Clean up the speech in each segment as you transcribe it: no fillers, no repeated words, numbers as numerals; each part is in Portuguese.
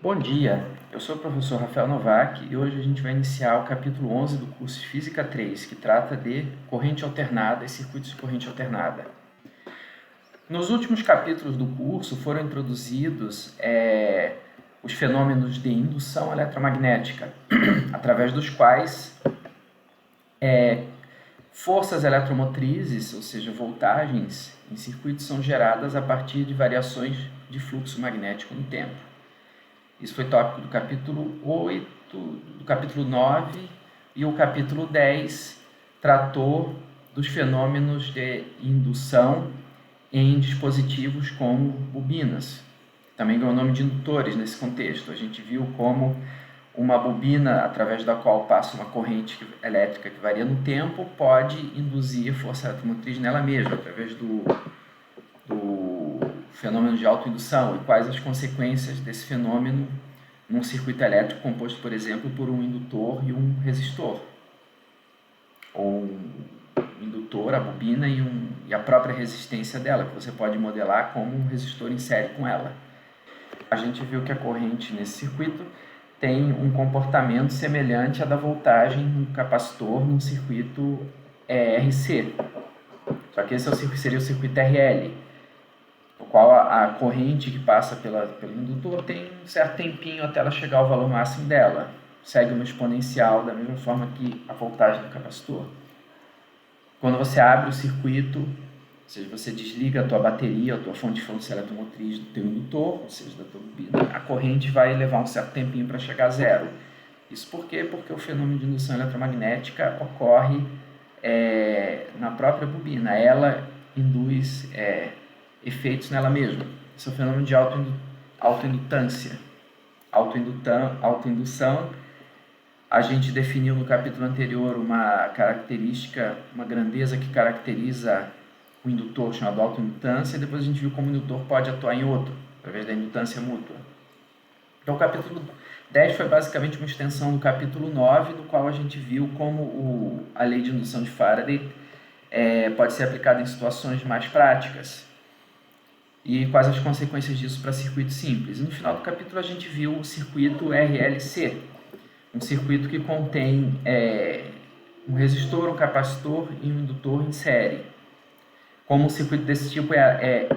Bom dia, eu sou o professor Rafael Novak e hoje a gente vai iniciar o capítulo 11 do curso de Física 3, que trata de corrente alternada e circuitos de corrente alternada. Nos últimos capítulos do curso foram introduzidos os fenômenos de indução eletromagnética, através dos quais forças eletromotrizes, ou seja, voltagens em circuitos, são geradas a partir de variações de fluxo magnético no tempo. Isso foi tópico do capítulo 8, do capítulo 9, e o capítulo 10 tratou dos fenômenos de indução em dispositivos como bobinas. Também ganhou o nome de indutores nesse contexto. A gente viu como uma bobina, através da qual passa uma corrente elétrica que varia no tempo, pode induzir força eletromotriz nela mesma, através do fenômeno de autoindução, e quais as consequências desse fenômeno num circuito elétrico composto, por exemplo, por um indutor e um resistor. Ou um indutor, a bobina e a própria resistência dela, que você pode modelar como um resistor em série com ela. A gente viu que a corrente nesse circuito tem um comportamento semelhante à da voltagem no capacitor num circuito RC. Só que esse seria o circuito RL, no qual a corrente que passa pelo indutor tem um certo tempinho até ela chegar ao valor máximo dela. Segue uma exponencial da mesma forma que a voltagem do capacitor. Quando você abre o circuito, ou seja, você desliga a tua bateria, a tua fonte de força eletromotriz do teu indutor, ou seja, da tua bobina, a corrente vai levar um certo tempinho para chegar a zero. Isso por quê? Porque o fenômeno de indução eletromagnética ocorre na própria bobina. Ela induz efeitos nela mesma. Esse é o fenômeno de autoindutância. Autoindução, a gente definiu no capítulo anterior uma característica, uma grandeza que caracteriza o indutor, chamado autoindutância, e depois a gente viu como o indutor pode atuar em outro, através da indutância mútua. Então o capítulo 10 foi basicamente uma extensão do capítulo 9, no qual a gente viu como a lei de indução de Faraday pode ser aplicada em situações mais práticas e quais as consequências disso para circuitos simples. E no final do capítulo a gente viu o circuito RLC, um circuito que contém um resistor, um capacitor e um indutor em série. Como um circuito desse tipo é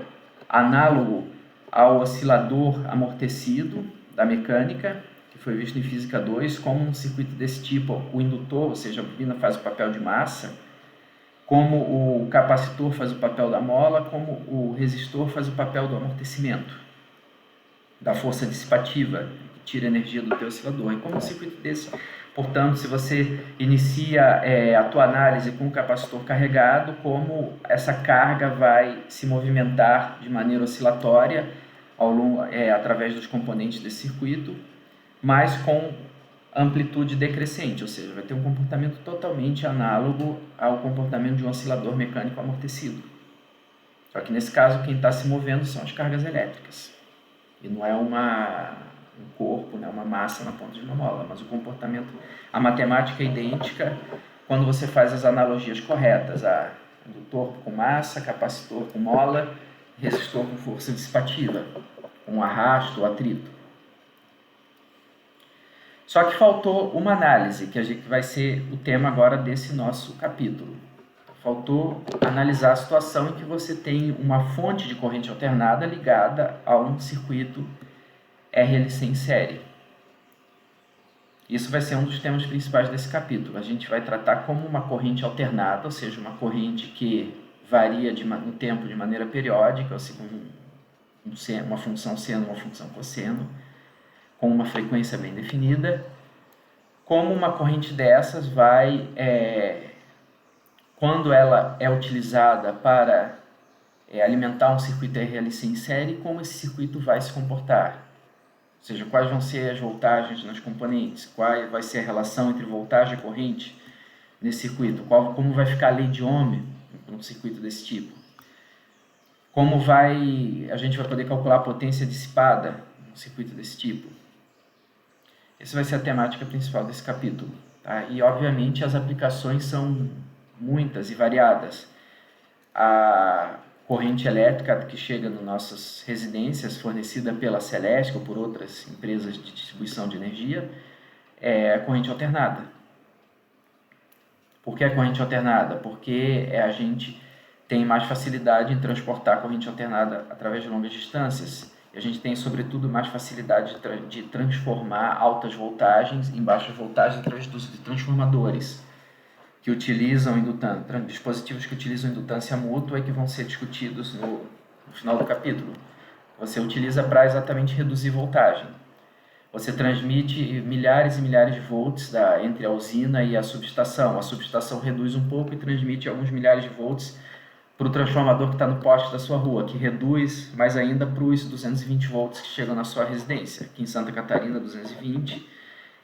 análogo ao oscilador amortecido da mecânica, que foi visto em Física 2, como um circuito desse tipo, o indutor, ou seja, a bobina faz o papel de massa, como o capacitor faz o papel da mola, como o resistor faz o papel do amortecimento, da força dissipativa, que tira a energia do teu oscilador. E como um circuito desse, portanto, se você inicia a tua análise com o capacitor carregado, como essa carga vai se movimentar de maneira oscilatória através dos componentes desse circuito, mas com amplitude decrescente, ou seja, vai ter um comportamento totalmente análogo ao comportamento de um oscilador mecânico amortecido. Só que nesse caso, quem está se movendo são as cargas elétricas. E não é um corpo, né, uma massa na ponta de uma mola, mas o comportamento, a matemática é idêntica quando você faz as analogias corretas, indutor com massa, capacitor com mola, resistor com força dissipativa, com arrasto ou atrito. Só que faltou uma análise, que vai ser o tema agora desse nosso capítulo. Faltou analisar a situação em que você tem uma fonte de corrente alternada ligada a um circuito RLC em série. Isso vai ser um dos temas principais desse capítulo. A gente vai tratar como uma corrente alternada, ou seja, uma corrente que varia no tempo de maneira periódica, ou seja, uma função seno, uma função cosseno, com uma frequência bem definida. Como uma corrente dessas vai, quando ela é utilizada para alimentar um circuito RLC em série, como esse circuito vai se comportar. Ou seja, quais vão ser as voltagens nas componentes, qual vai ser a relação entre voltagem e corrente nesse circuito, como vai ficar a lei de Ohm num circuito desse tipo. Como a gente vai poder calcular a potência dissipada num circuito desse tipo. Essa vai ser a temática principal desse capítulo. Tá? E, obviamente, as aplicações são muitas e variadas. corrente elétrica que chega nas nossas residências, fornecida pela Celesc ou por outras empresas de distribuição de energia, é corrente alternada. Por que a corrente alternada? Porque a gente tem mais facilidade em transportar a corrente alternada através de longas distâncias. E a gente tem, sobretudo, mais facilidade de transformar altas voltagens em baixas voltagens através de transformadores que utilizam dispositivos que utilizam indutância mútua e que vão ser discutidos no final do capítulo. Você utiliza para exatamente reduzir voltagem. Você transmite milhares e milhares de volts entre a usina e a subestação. A subestação reduz um pouco e transmite alguns milhares de volts para o transformador que está no poste da sua rua, que reduz mais ainda para os 220 volts que chegam na sua residência. Aqui em Santa Catarina, 220.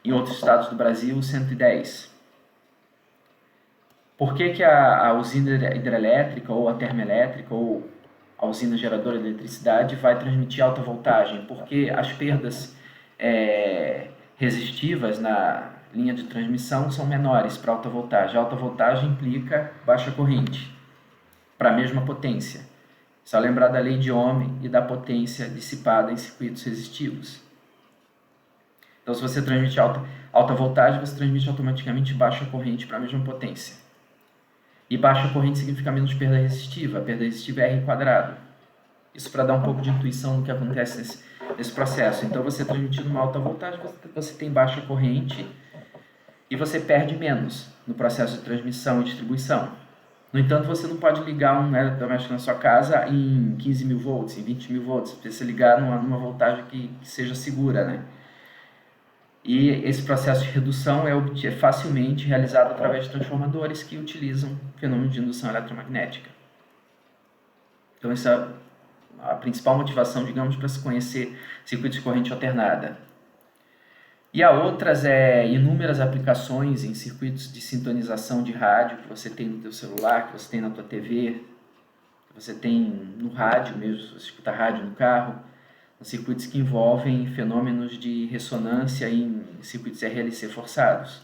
Em outros estados do Brasil, 110. Por que a usina hidrelétrica ou a termoelétrica ou a usina geradora de eletricidade vai transmitir alta voltagem? Porque as perdas resistivas na linha de transmissão são menores para alta voltagem. Alta voltagem implica baixa corrente para a mesma potência. Só lembrar da lei de Ohm e da potência dissipada em circuitos resistivos. Então, se você transmite alta voltagem, você transmite automaticamente baixa corrente para a mesma potência. E baixa corrente significa menos perda resistiva. A perda resistiva é R². Isso para dar um pouco de intuição do que acontece nesse processo. Então, você transmitindo uma alta voltagem, você tem baixa corrente e você perde menos no processo de transmissão e distribuição. No entanto, você não pode ligar um eletrodoméstico na sua casa em 15 mil volts, em 20 mil volts. Você precisa ligar numa voltagem que seja segura, né? E esse processo de redução é facilmente realizado através de transformadores que utilizam o fenômeno de indução eletromagnética. Então, essa é a principal motivação, digamos, para se conhecer circuitos de corrente alternada. E há outras inúmeras aplicações em circuitos de sintonização de rádio que você tem no teu celular, que você tem na tua TV, que você tem no rádio mesmo, você escuta rádio no carro, circuitos que envolvem fenômenos de ressonância em circuitos RLC forçados.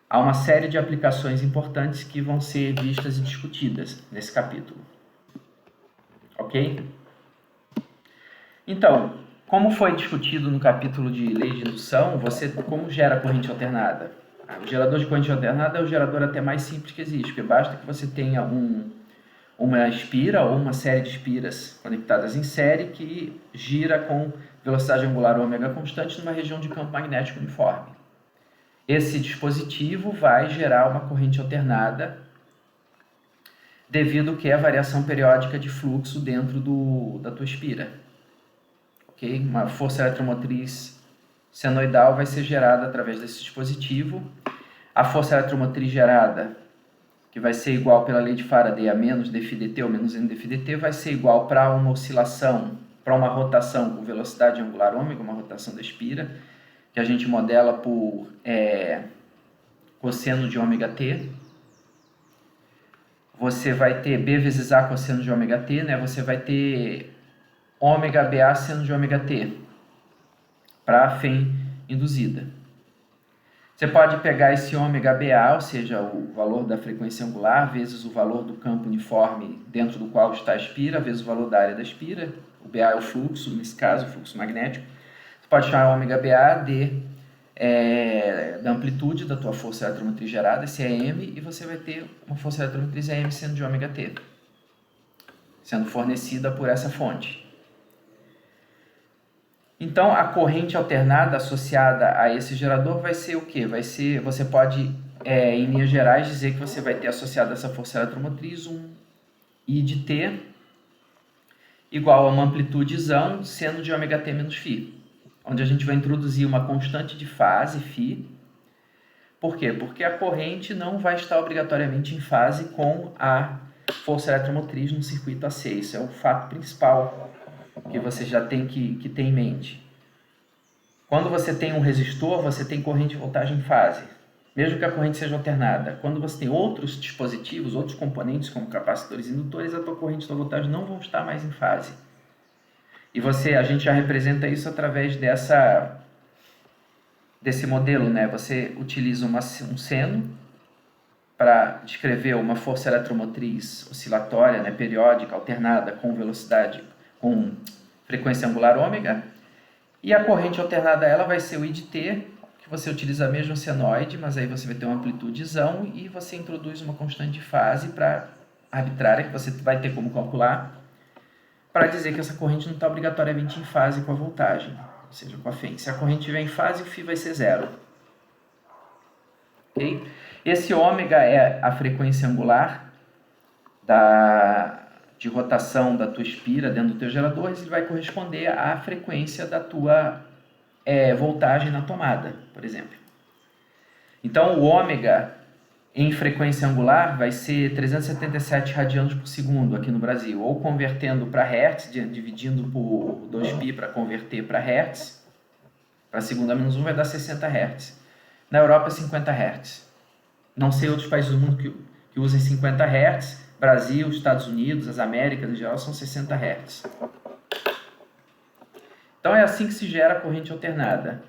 Há uma série de aplicações importantes que vão ser vistas e discutidas nesse capítulo. Ok? Então, como foi discutido no capítulo de lei de indução, como gera corrente alternada? O gerador de corrente alternada é o gerador até mais simples que existe, porque basta que você tenha uma espira ou uma série de espiras conectadas em série que gira com velocidade angular ômega constante numa região de campo magnético uniforme. Esse dispositivo vai gerar uma corrente alternada devido à variação periódica de fluxo dentro da tua espira. Okay? Uma força eletromotriz senoidal vai ser gerada através desse dispositivo. A força eletromotriz gerada, que vai ser igual pela lei de Faraday a menos dφdt ou menos n dφdt, vai ser igual para uma oscilação, para uma rotação com velocidade angular ômega, uma rotação da espira, que a gente modela por cosseno de ômega t. Você vai ter B vezes A cosseno de ômega t, né? Você vai ter ômega BA seno de ômega t, para a FEM induzida. Você pode pegar esse ômega BA, ou seja, o valor da frequência angular, vezes o valor do campo uniforme dentro do qual está a espira, vezes o valor da área da espira. O BA é o fluxo, nesse caso, o fluxo magnético. Você pode chamar ômega BA da amplitude da tua força eletromotriz gerada, esse é M, e você vai ter uma força eletromotriz M sendo de ômega T, sendo fornecida por essa fonte. Então, a corrente alternada associada a esse gerador vai ser o quê? Você pode, em linhas gerais, dizer que você vai ter associado a essa força eletromotriz um I de T igual a uma amplitudezão seno de ômega T menos φ, onde a gente vai introduzir uma constante de fase, φ. Por quê? Porque a corrente não vai estar obrigatoriamente em fase com a força eletromotriz no circuito AC. Isso é o fato principal que você já tem que ter em mente. Quando você tem um resistor, você tem corrente e voltagem em fase, mesmo que a corrente seja alternada. Quando você tem outros dispositivos, outros componentes, como capacitores e indutores, a tua corrente e a tua voltagem não vão estar mais em fase. E a gente já representa isso através desse modelo, né? Você utiliza um seno para descrever uma força eletromotriz oscilatória, né, periódica, alternada, com velocidade, com frequência angular ômega. E a corrente alternada a ela vai ser o I de T, que você utiliza a mesma senoide, mas aí você vai ter uma amplitudezão e você introduz uma constante de fase arbitrária, que você vai ter como calcular, para dizer que essa corrente não está obrigatoriamente em fase com a voltagem, ou seja, com a FEM. Se a corrente estiver em fase, o φ vai ser zero. Okay? Esse ômega é a frequência angular de rotação da tua espira dentro do teu gerador, e ele vai corresponder à frequência da tua voltagem na tomada, por exemplo. Então, o ômega em frequência angular vai ser 377 radianos por segundo aqui no Brasil, ou convertendo para hertz, dividindo por 2π para converter para hertz, para segunda menos 1 vai dar 60 hertz. Na Europa, 50 hertz. Não sei outros países do mundo que usem 50 hertz. Brasil, Estados Unidos, as Américas em geral são 60 hertz. Então é assim que se gera a corrente alternada.